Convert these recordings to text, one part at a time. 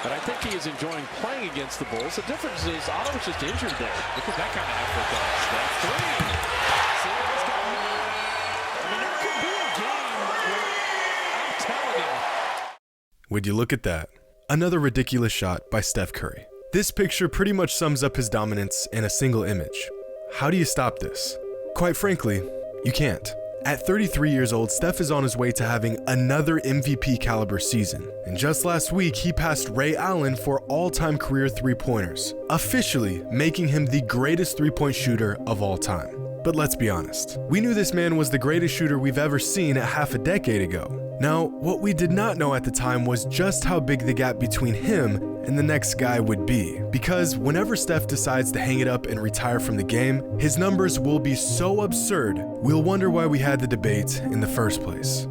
But I think he is enjoying playing against the Bulls. The difference is Otto was just injured there. Look at that kind of effort though. Steph three. See, this guy, I mean, there could be a game where I'm telling you. Would you look at that? Another ridiculous shot by Steph Curry. This picture pretty much sums up his dominance in a single image. How do you stop this? Quite frankly, you can't. At 33 years old, Steph is on his way to having another MVP caliber season. And just last week, he passed Ray Allen for all-time career three-pointers, officially making him the greatest three-point shooter of all time. But let's be honest, we knew this man was the greatest shooter we've ever seen half a decade ago. Now, what we did not know at the time was just how big the gap between him and the next guy would be. Because whenever Steph decides to hang it up and retire from the game, his numbers will be so absurd, we'll wonder why we had the debate in the first place.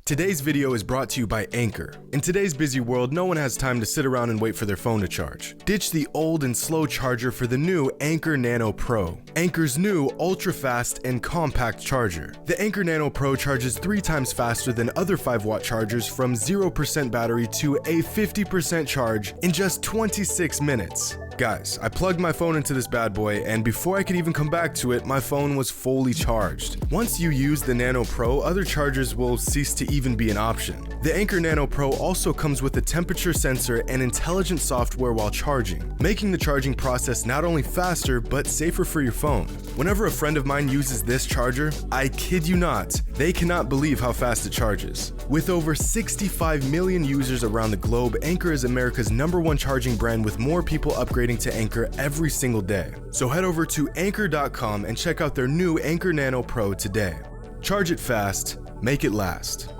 Today's video is brought to you by Anchor. In today's busy world, no one has time to sit around and wait for their phone to charge. Ditch the old and slow charger for the new Anchor Nano Pro, Anchor's new ultra-fast and compact charger. The Anchor Nano Pro charges 3 times faster than other 5-watt chargers from 0% battery to a 50% charge in just 26 minutes. Guys, I plugged my phone into this bad boy, and before I could even come back to it, my phone was fully charged. Once you use the Nano Pro, other chargers will cease to even be an option. The Anchor Nano Pro also comes with a temperature sensor and intelligent software while charging, making the charging process not only faster, but safer for your phone. Whenever a friend of mine uses this charger, I kid you not, they cannot believe how fast it charges. With over 65 million users around the globe, Anchor is America's #1 charging brand, with more people upgrading to Anchor every single day. So head over to anchor.com and check out their new Anchor Nano Pro today. Charge it fast, make it last.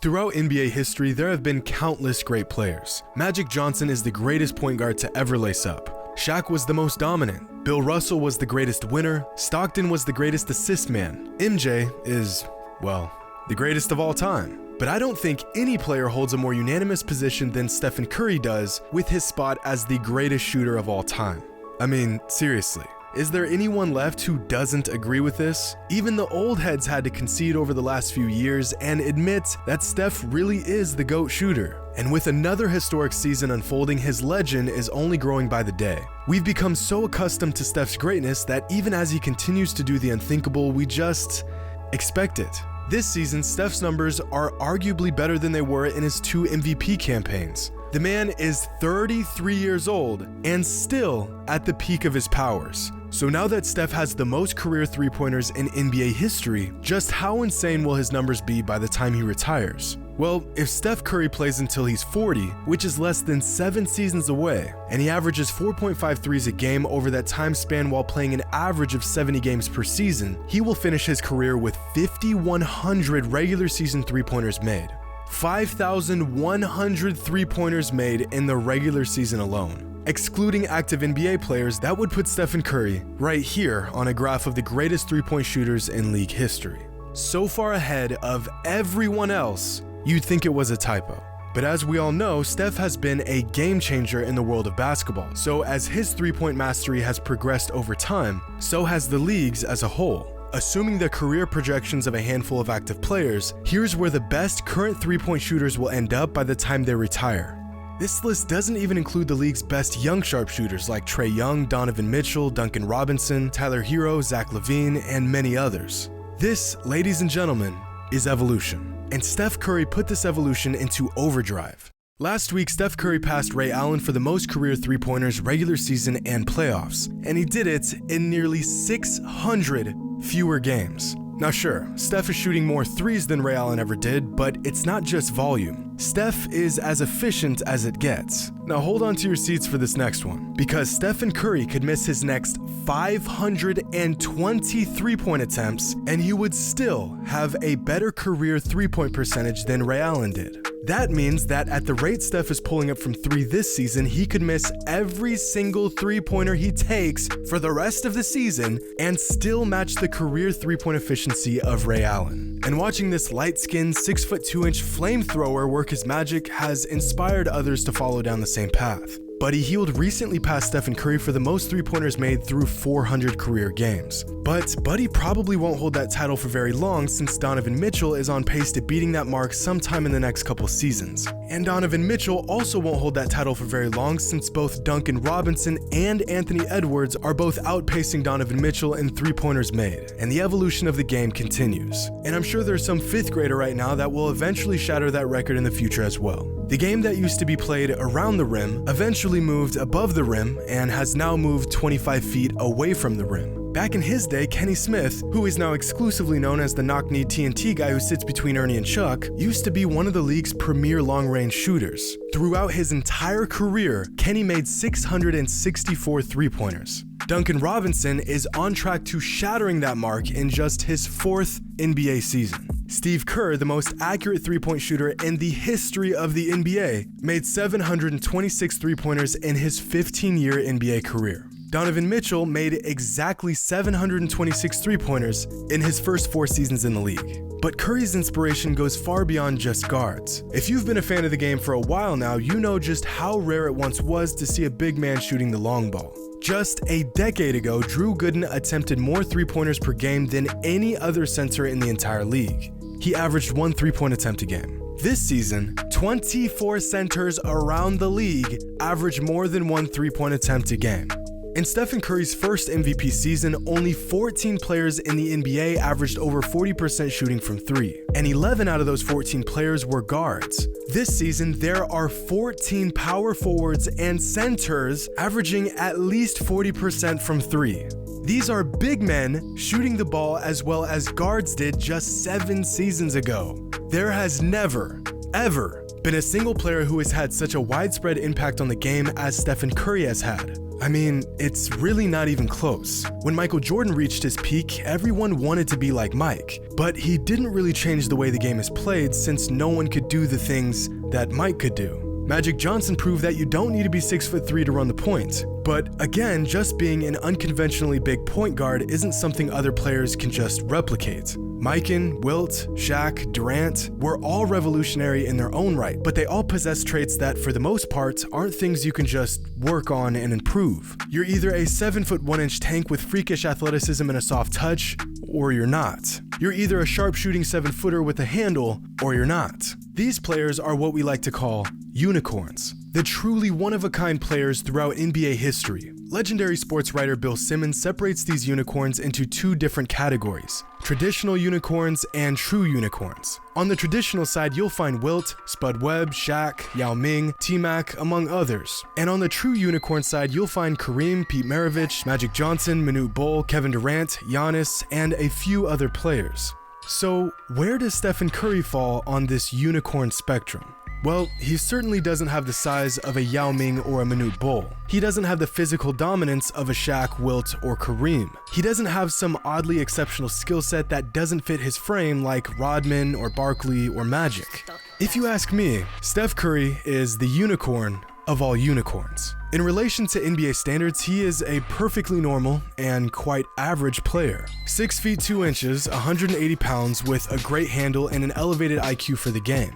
Throughout NBA history, there have been countless great players. Magic Johnson is the greatest point guard to ever lace up. Shaq was the most dominant. Bill Russell was the greatest winner. Stockton was the greatest assist man. MJ is, well, the greatest of all time. But I don't think any player holds a more unanimous position than Stephen Curry does, with his spot as the greatest shooter of all time. I mean, seriously, is there anyone left who doesn't agree with this? Even the old heads had to concede over the last few years and admit that Steph really is the GOAT shooter. And with another historic season unfolding, his legend is only growing by the day. We've become so accustomed to Steph's greatness that even as he continues to do the unthinkable, we just expect it. This season, Steph's numbers are arguably better than they were in his 2 MVP campaigns. The man is 33 years old and still at the peak of his powers. So now that Steph has the most career three-pointers in NBA history, just how insane will his numbers be by the time he retires? Well, if Steph Curry plays until he's 40, which is less than 7 seasons away, and he averages 4.5 threes a game over that time span while playing an average of 70 games per season, he will finish his career with 5,100 regular season three-pointers made. 5,100 three-pointers made in the regular season alone. Excluding active NBA players, that would put Stephen Curry right here on a graph of the greatest three-point shooters in league history. So far ahead of everyone else, you'd think it was a typo. But as we all know, Steph has been a game changer in the world of basketball. So as his three-point mastery has progressed over time, so has the league's as a whole. Assuming the career projections of a handful of active players, here's where the best current three-point shooters will end up by the time they retire. This list doesn't even include the league's best young sharpshooters like Trae Young, Donovan Mitchell, Duncan Robinson, Tyler Hero, Zach LaVine, and many others. This, ladies and gentlemen, is evolution. And Steph Curry put this evolution into overdrive. Last week, Steph Curry passed Ray Allen for the most career three-pointers regular season and playoffs, and he did it in nearly 600 fewer games. Now sure, Steph is shooting more threes than Ray Allen ever did, but it's not just volume. Steph is as efficient as it gets. Now hold on to your seats for this next one, because Stephen Curry could miss his next 520 three-point attempts, and he would still have a better career three-point percentage than Ray Allen did. That means that at the rate Steph is pulling up from 3 this season, he could miss every single three-pointer he takes for the rest of the season and still match the career three-point efficiency of Ray Allen. And watching this light-skinned 6'2" flamethrower work his magic has inspired others to follow down the same path. Buddy Hield recently passed Stephen Curry for the most three-pointers made through 400 career games. But Buddy probably won't hold that title for very long since Donovan Mitchell is on pace to beating that mark sometime in the next couple seasons. And Donovan Mitchell also won't hold that title for very long since both Duncan Robinson and Anthony Edwards are both outpacing Donovan Mitchell in three-pointers made. And the evolution of the game continues. And I'm sure there's some 5th grader right now that will eventually shatter that record in the future as well. The game that used to be played around the rim eventually moved above the rim and has now moved 25 feet away from the rim. Back in his day, Kenny Smith, who is now exclusively known as the knock-knee TNT guy who sits between Ernie and Chuck, used to be one of the league's premier long-range shooters. Throughout his entire career, Kenny made 664 three-pointers. Duncan Robinson is on track to shattering that mark in just his 4th NBA season. Steve Kerr, the most accurate three-point shooter in the history of the NBA, made 726 three-pointers in his 15-year NBA career. Donovan Mitchell made exactly 726 three-pointers in his first 4 seasons in the league. But Curry's inspiration goes far beyond just guards. If you've been a fan of the game for a while now, you know just how rare it once was to see a big man shooting the long ball. Just a decade ago, Drew Gooden attempted more three-pointers per game than any other center in the entire league. He averaged 1 three-point attempt a game. This season, 24 centers around the league average more than 1 three-point attempt a game. In Stephen Curry's first MVP season, only 14 players in the NBA averaged over 40% shooting from 3, and 11 out of those 14 players were guards. This season, there are 14 power forwards and centers averaging at least 40% from 3. These are big men shooting the ball as well as guards did just 7 seasons ago. There has never, ever been a single player who has had such a widespread impact on the game as Stephen Curry has had. I mean, it's really not even close. When Michael Jordan reached his peak, everyone wanted to be like Mike, but he didn't really change the way the game is played since no one could do the things that Mike could do. Magic Johnson proved that you don't need to be 6'3" to run the point. But again, just being an unconventionally big point guard isn't something other players can just replicate. Mikan, Wilt, Shaq, Durant were all revolutionary in their own right, but they all possess traits that, for the most part, aren't things you can just work on and improve. You're either a 7'1" tank with freakish athleticism and a soft touch, or you're not. You're either a sharpshooting 7-footer with a handle, or you're not. These players are what we like to call unicorns, the truly one-of-a-kind players throughout NBA history. Legendary sports writer Bill Simmons separates these unicorns into 2 different categories: traditional unicorns and true unicorns. On the traditional side, you'll find Wilt, Spud Webb, Shaq, Yao Ming, T-Mac, among others. And on the true unicorn side, you'll find Kareem, Pete Maravich, Magic Johnson, Manute Bol, Kevin Durant, Giannis, and a few other players. So, where does Stephen Curry fall on this unicorn spectrum? Well, he certainly doesn't have the size of a Yao Ming or a Manute Bol. He doesn't have the physical dominance of a Shaq, Wilt, or Kareem. He doesn't have some oddly exceptional skill set that doesn't fit his frame like Rodman or Barkley or Magic. If you ask me, Steph Curry is the unicorn of all unicorns. In relation to NBA standards, he is a perfectly normal and quite average player. 6 feet 2 inches, 180 pounds with a great handle and an elevated IQ for the game.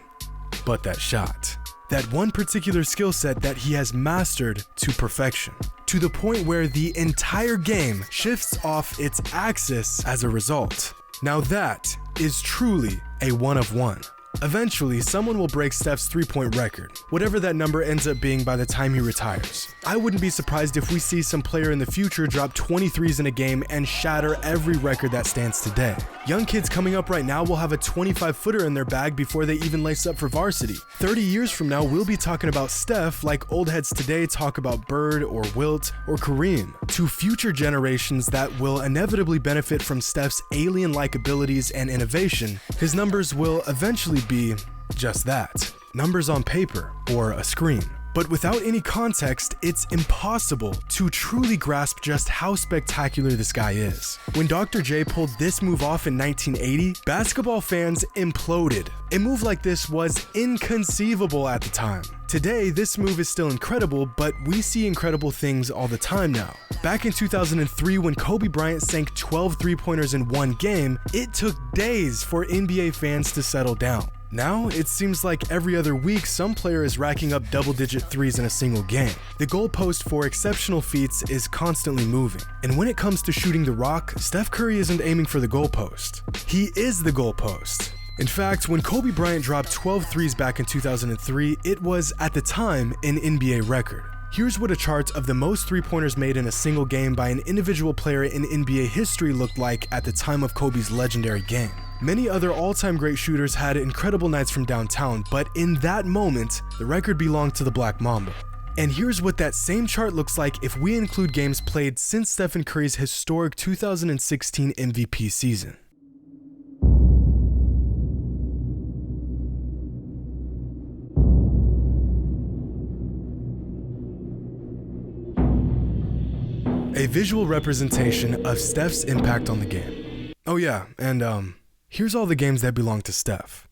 But that shot, that one particular skill set that he has mastered to perfection, to the point where the entire game shifts off its axis as a result. Now that is truly a one of one. Eventually, someone will break Steph's three-point record, whatever that number ends up being by the time he retires. I wouldn't be surprised if we see some player in the future drop 23s in a game and shatter every record that stands today. Young kids coming up right now will have a 25-footer in their bag before they even lace up for varsity. 30 years from now, we'll be talking about Steph like old heads today talk about Bird or Wilt or Kareem. To future generations that will inevitably benefit from Steph's alien-like abilities and innovation, his numbers will eventually be just that, numbers on paper or a screen. But without any context, it's impossible to truly grasp just how spectacular this guy is. When Dr. J pulled this move off in 1980, basketball fans imploded. A move like this was inconceivable at the time. Today, this move is still incredible, but we see incredible things all the time now. Back in 2003, when Kobe Bryant sank 12 three-pointers in one game, it took days for NBA fans to settle down. Now, it seems like every other week some player is racking up double-digit threes in a single game. The goalpost for exceptional feats is constantly moving. And when it comes to shooting the rock, Steph Curry isn't aiming for the goalpost. He is the goalpost. In fact, when Kobe Bryant dropped 12 threes back in 2003, it was, at the time, an NBA record. Here's what a chart of the most three-pointers made in a single game by an individual player in NBA history looked like at the time of Kobe's legendary game. Many other all-time great shooters had incredible nights from downtown, but in that moment, the record belonged to the Black Mamba. And here's what that same chart looks like if we include games played since Stephen Curry's historic 2016 MVP season. A visual representation of Steph's impact on the game. Oh yeah, and here's all the games that belong to Steph.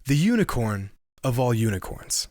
The unicorn of all unicorns.